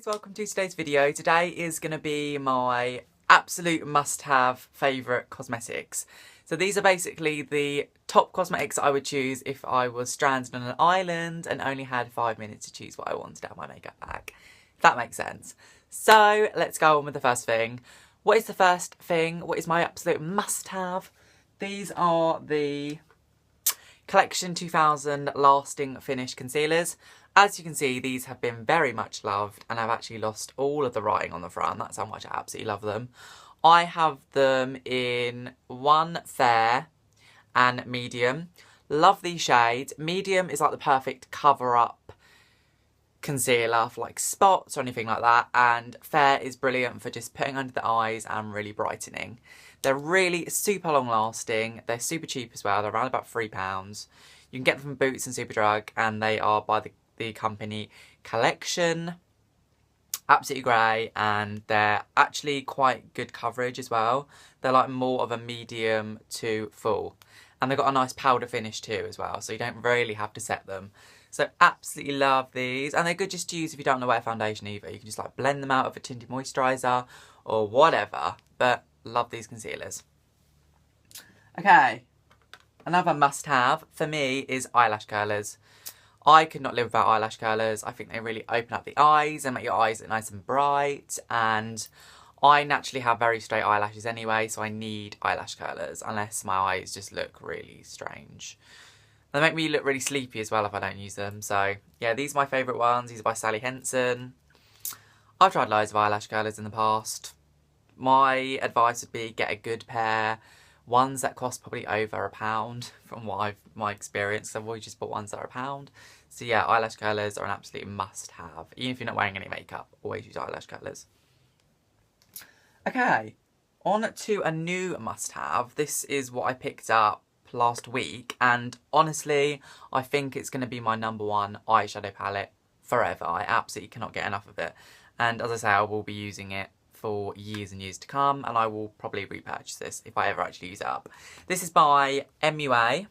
guys, welcome to today's video. Today is going to be my absolute must-have favourite cosmetics. So these are basically the top cosmetics I would choose if I was stranded on an island and only had 5 minutes to choose what I wanted out of my makeup bag. If that makes sense. So let's go on with the first thing. What is the first thing? What is my absolute must-have? These are the Collection 2000 Lasting Finish Concealers. As you can see, these have been very much loved and I've actually lost all of the writing on the front. That's how much I absolutely love them. I have them in one Theyre and medium. Love these shades. Medium is like the perfect cover-up concealer for like spots or anything like that, and Theyre is brilliant for just putting under the eyes and really brightening. They're really super long lasting. They're super cheap as well. They're around about £3. You can get them from Boots and Superdrug, and they are by the company Collection. Absolutely great, and they're actually quite good coverage as well. They're like more of a medium to full, and they've got a nice powder finish too as well, so you don't really have to set them. So absolutely love these, and they're good just to use if you don't want to wear foundation either. You can just like blend them out with a tinted moisturiser or whatever, but love these concealers. Okay, another must-have for me is eyelash curlers. I could not live without eyelash curlers. I think they really open up the eyes and make your eyes look nice and bright, and I naturally have very straight eyelashes anyway, so I need eyelash curlers unless my eyes just look really strange. They make me look really sleepy as well if I don't use them. So yeah, these are my favourite ones. These are by Sally Henson. I've tried loads of eyelash curlers in the past. My advice would be get a good pair. Ones that cost probably over £1 from what my experience. I've always just bought ones that are £1. So yeah, eyelash curlers are an absolute must-have. Even if you're not wearing any makeup, always use eyelash curlers. Okay, on to a new must-have. This is what I picked up last week, and honestly, I think it's going to be my #1 eyeshadow palette forever. I absolutely cannot get enough of it. And as I say, I will be using it for years and years to come, and I will probably repurchase this if I ever actually use it up. This is by MUA.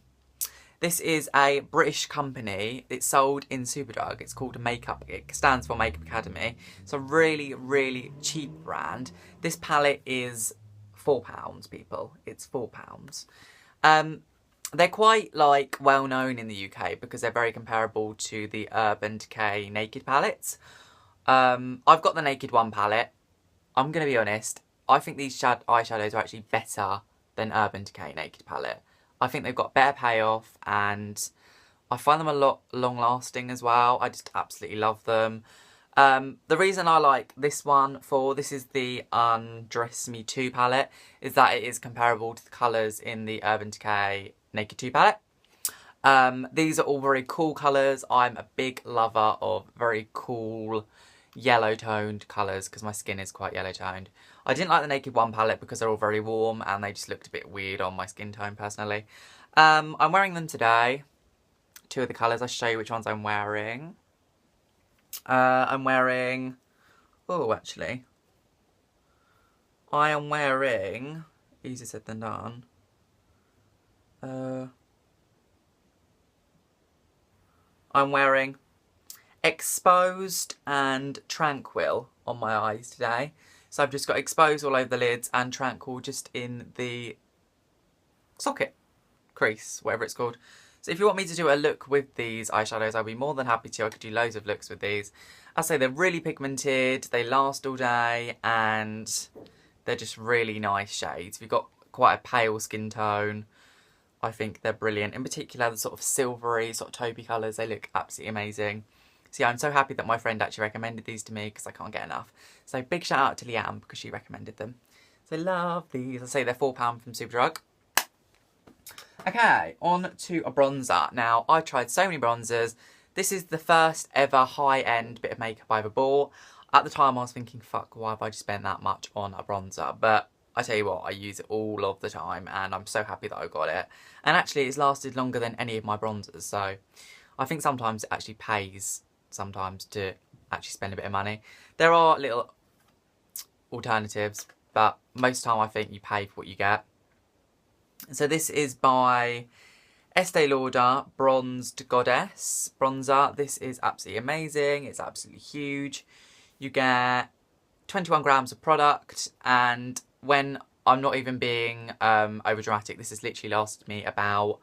This is a British company. It's sold in Superdrug. It's called Makeup. It stands for Makeup Academy. It's a really, really cheap brand. This palette is £4, people. It's £4. They're quite like well known in the UK because they're very comparable to the Urban Decay Naked palettes. I've got the Naked One palette. I'm going to be honest, I think these eyeshadows are actually better than Urban Decay Naked palette. I think they've got better payoff, and I find them a lot long lasting as well. I just absolutely love them. The reason I like this one this is the Undress Me 2 palette, is that it is comparable to the colours in the Urban Decay Naked 2 palette. These are all very cool colours. I'm a big lover of very cool yellow toned colours because my skin is quite yellow toned. I didn't like the Naked One palette because they're all very warm and they just looked a bit weird on my skin tone personally. I'm wearing them today. 2 of the colours. I'll show you which ones I'm wearing. I'm wearing... Oh, actually. I am wearing... Easier said than done. I'm wearing Exposed and Tranquil on my eyes today. So I've just got Exposed all over the lids and Tranquil just in the socket crease, whatever it's called. So if you want me to do a look with these eyeshadows, I'll be more than happy to. I could do loads of looks with these. I say they're really pigmented, they last all day, and they're just really nice shades. If you've got quite a pale skin tone, I think they're brilliant. In particular, the sort of silvery, sort of taupey colours, they look absolutely amazing. So yeah, I'm so happy that my friend actually recommended these to me because I can't get enough. So big shout out to Leanne because she recommended them. So love these. I say they're £4 from Superdrug. Okay, on to a bronzer. Now, I've tried so many bronzers. This is the first ever high-end bit of makeup I ever bought. At the time, I was thinking, fuck, why have I just spent that much on a bronzer? But I tell you what, I use it all of the time and I'm so happy that I got it. And actually, it's lasted longer than any of my bronzers. So I think sometimes it actually pays sometimes to actually spend a bit of money. There are little alternatives, but most of the time I think you pay for what you get. So this is by Estée Lauder Bronzed Goddess Bronzer. This is absolutely amazing. It's absolutely huge. You get 21 grams of product, and when I'm not even being over dramatic, this has literally lasted me about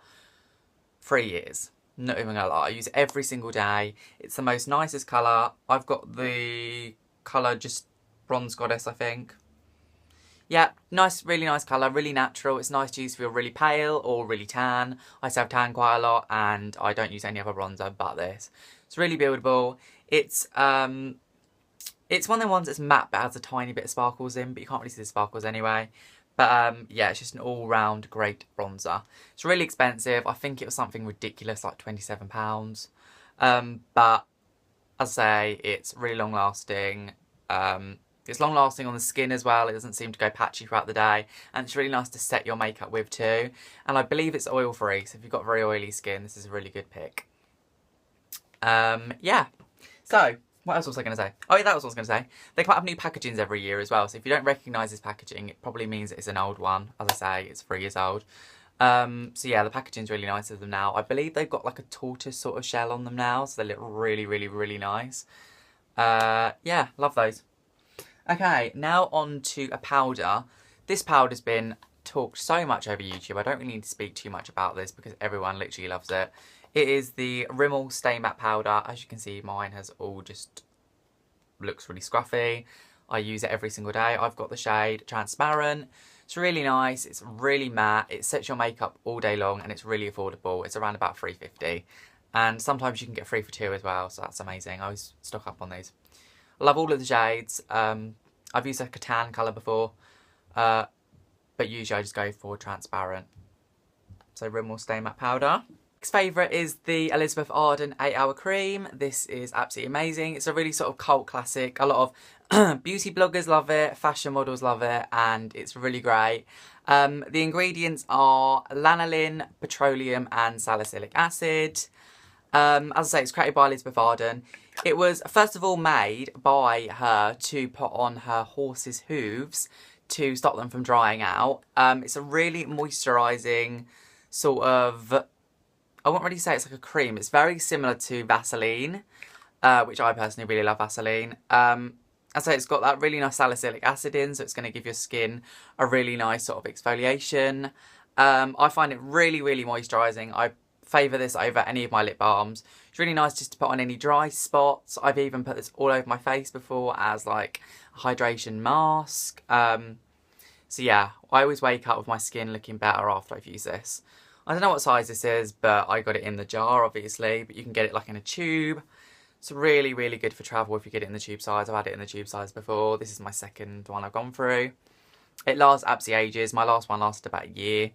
3 years. Not even gonna lie, I use it every single day. It's the most nicest colour. I've got the colour just Bronze Goddess, I think. Yeah, nice, really nice colour, really natural. It's nice to use if you're really pale or really tan. I still have tan quite a lot, and I don't use any other bronzer but this. It's really buildable. It's one of the ones that's matte but has a tiny bit of sparkles in, but you can't really see the sparkles anyway. But yeah, it's just an all-round great bronzer. It's really expensive. I think it was something ridiculous, like £27. But as I say, it's really long-lasting. It's long-lasting on the skin as well. It doesn't seem to go patchy throughout the day. And it's really nice to set your makeup with too. And I believe it's oil-free, so if you've got very oily skin, this is a really good pick. Yeah. So, what else was I going to say? Oh yeah, that was what I was going to say. They come out with new packagings every year as well. So if you don't recognise this packaging, it probably means it's an old one. As I say, it's 3 years old. So yeah, the packaging's really nice of them now. I believe they've got like a tortoise sort of shell on them now. So they look really, really, really nice. Yeah, love those. Okay, now on to a powder. This powder's been talked so much over YouTube. I don't really need to speak too much about this because everyone literally loves it. It is the Rimmel Stay Matte Powder. As you can see, mine has all just looks really scruffy. I use it every single day. I've got the shade Transparent. It's really nice. It's really matte. It sets your makeup all day long and it's really affordable. It's around about £3.50. And sometimes you can get 3 for 2 as well, so that's amazing. I always stock up on these. I love all of the shades. I've used like a tan colour before, but usually I just go for Transparent. So Rimmel Stay Matte Powder. Next favourite is the Elizabeth Arden 8-Hour Cream. This is absolutely amazing. It's a really sort of cult classic. A lot of beauty bloggers love it, fashion models love it, and it's really great. The ingredients are lanolin, petroleum and salicylic acid. As I say, it's created by Elizabeth Arden. It was first of all made by her to put on her horse's hooves to stop them from drying out. It's a really moisturising sort of, I wouldn't really say it's like a cream. It's very similar to Vaseline, which I personally really love Vaseline. As I say, it's got that really nice salicylic acid in, so it's going to give your skin a really nice sort of exfoliation. I find it really, really moisturising. I favour this over any of my lip balms. It's really nice just to put on any dry spots. I've even put this all over my face before as like a hydration mask. So yeah, I always wake up with my skin looking better after I've used this. I don't know what size this is, but I got it in the jar obviously, but you can get it like in a tube. It's really, really good for travel if you get it in the tube size. I've had it in the tube size before. This is my second one I've gone through. It lasts absolutely ages. My last one lasted about a year.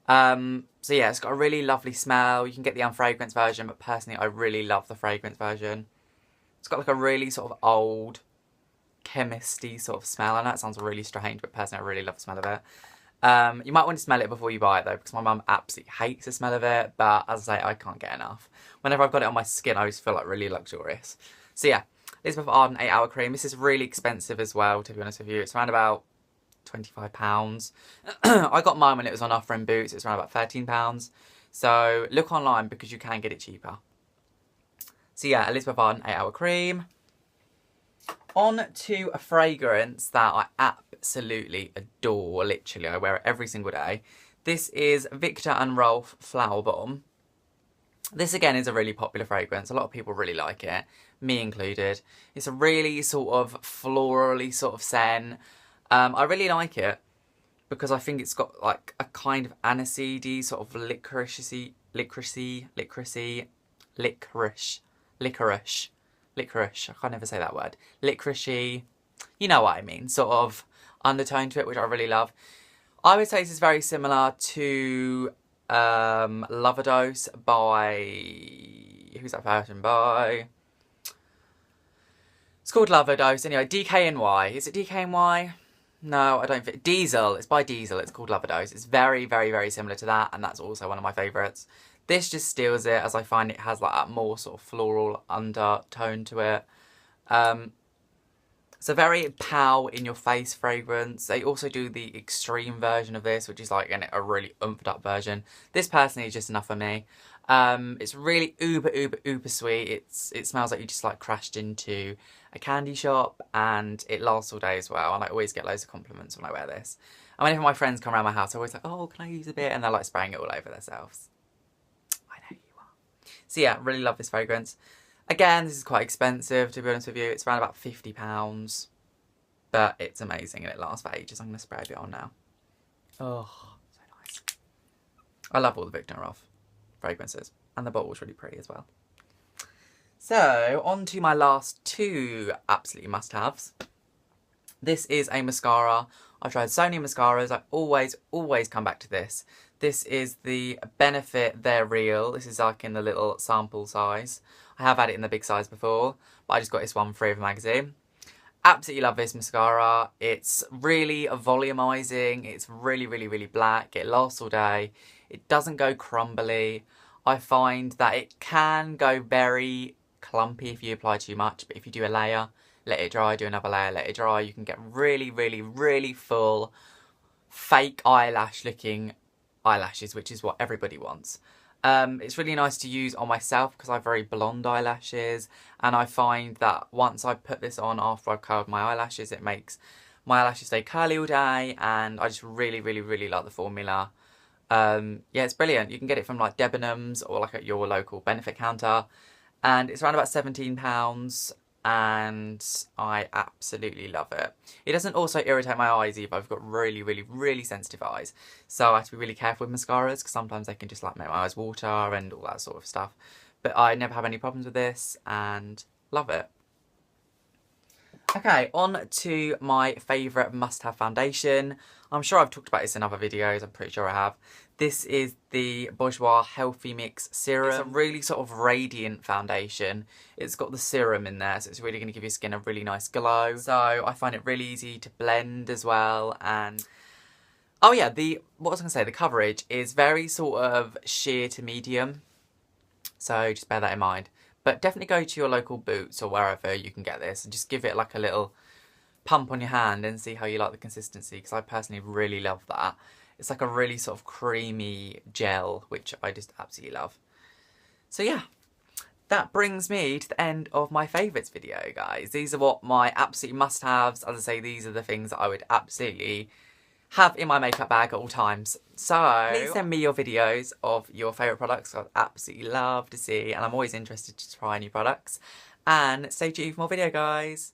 So yeah, it's got a really lovely smell. You can get the unfragrance version, but personally I really love the fragrance version. It's got like a really sort of old chemist-y sort of smell. I know it sounds really strange, but personally I really love the smell of it. You might want to smell it before you buy it though, because my mum absolutely hates the smell of it, but as I say, I can't get enough. Whenever I've got it on my skin, I always feel like really luxurious. So yeah, Elizabeth Arden 8-Hour Cream. This is really expensive as well, to be honest with you. It's around about £25. I got mine when it was on offer in Boots. It's around about £13. So look online because you can get it cheaper. So yeah, Elizabeth Arden 8-Hour Cream. On to a fragrance that I absolutely adore, literally. I wear it every single day. This is Viktor and Rolf Flowerbomb. This again is a really popular fragrance. A lot of people really like it, me included. It's a really sort of florally sort of scent. I really like it because I think it's got like a kind of aniseedy, sort of licorice. I can't ever say that word. Licoricey, you know what I mean, sort of undertone to it, which I really love. I would say this is very similar to Loverdose by, who's that person by? It's called Loverdose. Anyway, DKNY. Is it DKNY? No, I don't think. Diesel. It's by Diesel. It's called Loverdose. It's very, very, very similar to that, and that's also one of my favourites. This just steals it, as I find it has like that more sort of floral undertone to it. It's a very pow in your face fragrance. They also do the extreme version of this, which is like a really oomphed up version. This personally is just enough for me. It's really uber sweet. It smells like you just like crashed into a candy shop, and it lasts all day as well. And I always get loads of compliments when I wear this. And whenever my friends come around my house, I'm always like, oh, can I use a bit? And they're like spraying it all over themselves. I know you are. So yeah, really love this fragrance. Again, this is quite expensive, to be honest with you. It's around about £50, but it's amazing and it lasts for ages. I'm going to spray a bit on now. Oh, so nice. I love all the Viktor and Rolf fragrances, and the bottle's really pretty as well. So, on to my last two absolutely must-haves. This is a mascara. I've tried so many mascaras. I always come back to this. This is the Benefit Theyre Real. This is like in the little sample size. I have had it in the big size before, but I just got this one free of a magazine. Absolutely love this mascara. It's really volumizing. It's really black. It lasts all day. It doesn't go crumbly. I find that it can go very clumpy if you apply too much, but if you do a layer, let it dry, do another layer, let it dry, you can get really full, fake eyelash looking eyelashes, which is what everybody wants. It's really nice to use on myself because I have very blonde eyelashes, and I find that once I put this on after I've curled my eyelashes, it makes my eyelashes stay curly all day, and I just really like the formula. Yeah, it's brilliant. You can get it from like Debenhams or like at your local Benefit counter, and it's around about £17, and I absolutely love it. It doesn't also irritate my eyes either. I've got really sensitive eyes, so I have to be really careful with mascaras because sometimes they can just like make my eyes water and all that sort of stuff. But I never have any problems with this and love it. Okay, on to my favourite must-have foundation. I'm sure I've talked about this in other videos, I'm pretty sure I have. This is the Bourjois Healthy Mix Serum. It's a really sort of radiant foundation. It's got the serum in there, so it's really going to give your skin a really nice glow. So I find it really easy to blend as well. And oh yeah, what was I going to say? The coverage is very sort of sheer to medium. So just bear that in mind. But definitely go to your local Boots or wherever you can get this and just give it like a little pump on your hand and see how you like the consistency, because I personally really love that. It's like a really sort of creamy gel, which I just absolutely love. So yeah, that brings me to the end of my favourites video, guys. These are what my absolute must-haves. As I say, these are the things that I would absolutely have in my makeup bag at all times. So please send me your videos of your favourite products. I'd absolutely love to see, and I'm always interested to try new products. And stay tuned for more video, guys.